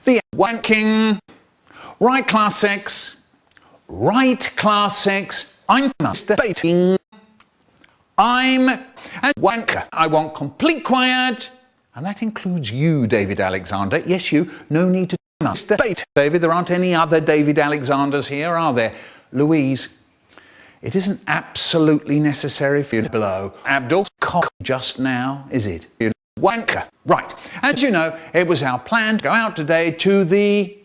The wanking. Right, class 6. Right, class 6. I'm masturbating. I'm a wanker. I want complete quiet. And that includes you, David Alexander. Yes, you. No need to masturbate. David, there aren't any other David Alexanders here, are there? Louise, it isn't absolutely necessary for you to blow Abdul's cock just now, is it? You wanker. Right. As you know, it was our plan to go out today to the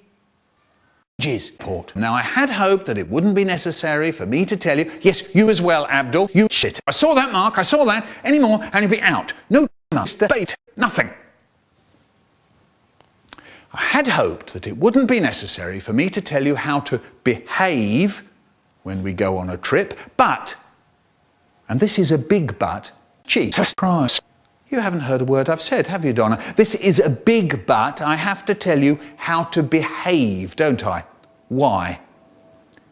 Jizz port. Now, I had hoped that it wouldn't be necessary for me to tell you, yes, you as well, Abdul, you shit. I saw that, Mark, I saw that, anymore, and you'll be out. No masturbate, nothing. I had hoped that it wouldn't be necessary for me to tell you how to behave when we go on a trip, but, and this is a big but, Jesus Christ, you haven't heard a word I've said, have you, Donna? This is a big but. I have to tell you how to behave, don't I? Why?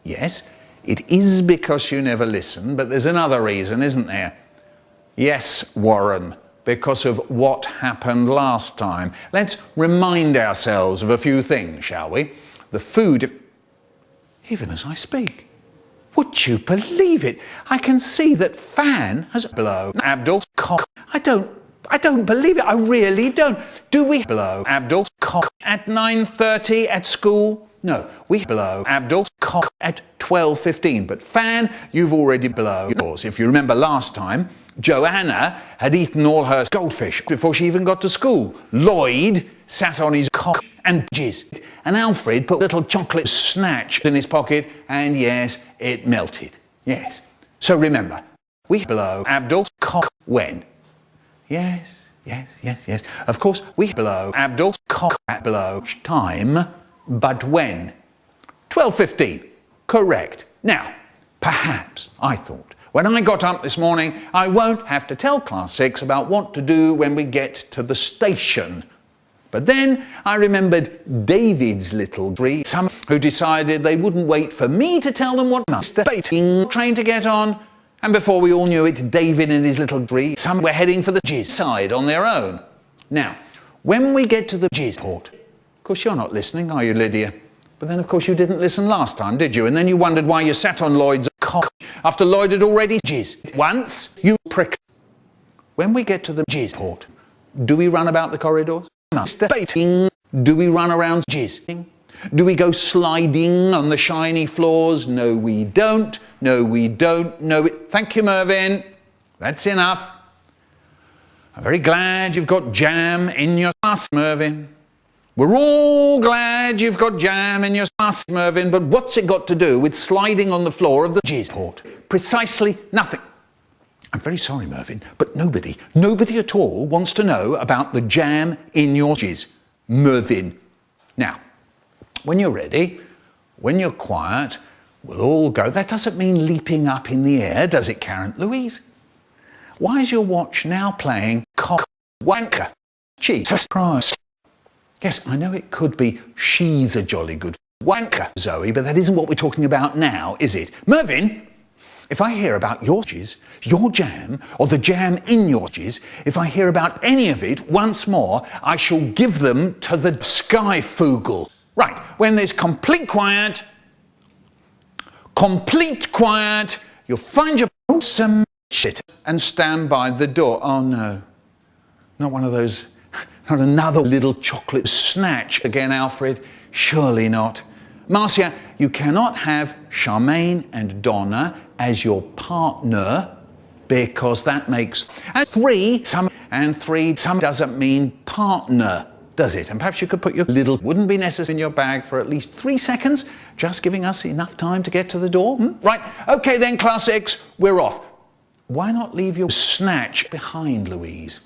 Yes, it is because you never listen, but there's another reason, isn't there? Yes, Warren, because of what happened last time. Let's remind ourselves of a few things, shall we? The food, even as I speak. Would you believe it? I can see that Fan has blown Abdul's cock. I don't believe it. I really don't. Do we blow Abdul's cock at 9:30 at school? No, we blow Abdul's cock at 12:15. But Fan, you've already blown yours. If you remember last time, Joanna had eaten all her goldfish before she even got to school. Lloyd sat on his cock and jizzed. And Alfred put a little chocolate snatch in his pocket, and yes, it melted. Yes. So remember, we blow Abdul's cock when? Yes, yes, yes, yes. Of course, we blow Abdul's cock at blow time, but when? 12:15. Correct. Now, perhaps I thought, when I got up this morning, I won't have to tell class 6 about what to do when we get to the station. But then I remembered David's little tree, some who decided they wouldn't wait for me to tell them what masturbating train to get on. And before we all knew it, David and his little tree, some were heading for the Jizz side on their own. Now, when we get to the Jizz port, of course you're not listening, are you, Lydia? But then, of course, you didn't listen last time, did you? And then you wondered why you sat on Lloyd's cock after Lloyd had already jizzed once, you prick. When we get to the Jizz port, do we run about the corridors? Masturbating. Do we run around jizzing? Do we go sliding on the shiny floors? No, we don't. No, we don't. No, thank you, Mervyn. That's enough. I'm very glad you've got jam in your sauce, Mervyn. We're all glad you've got jam in your sauce, Mervyn, but what's it got to do with sliding on the floor of the Jizz port? Precisely nothing. I'm very sorry, Mervyn, but nobody at all wants to know about the jam in your jizz. Mervyn. Now, when you're ready, when you're quiet, we'll all go. That doesn't mean leaping up in the air, does it, Karen? Louise? Why is your watch now playing cock wanker? Jesus Christ. Yes, I know it could be she's a jolly good wanker, Zoe, but that isn't what we're talking about now, is it? Mervyn? If I hear about your jizz, your jam, or the jam in your jizz, if I hear about any of it once more, I shall give them to the skyfoogle. Right, when there's complete quiet, you'll find your some shit and stand by the door. Oh no, not one of those, not another little chocolate snatch again, Alfred. Surely not. Marcia, you cannot have Charmaine and Donna as your partner because that makes three doesn't mean partner, does it? And perhaps you could put your little wouldn't be necessary in your bag for at least 3 seconds, just giving us enough time to get to the door. Right, okay then, class 6, we're off. Why not leave your snatch behind, Louise?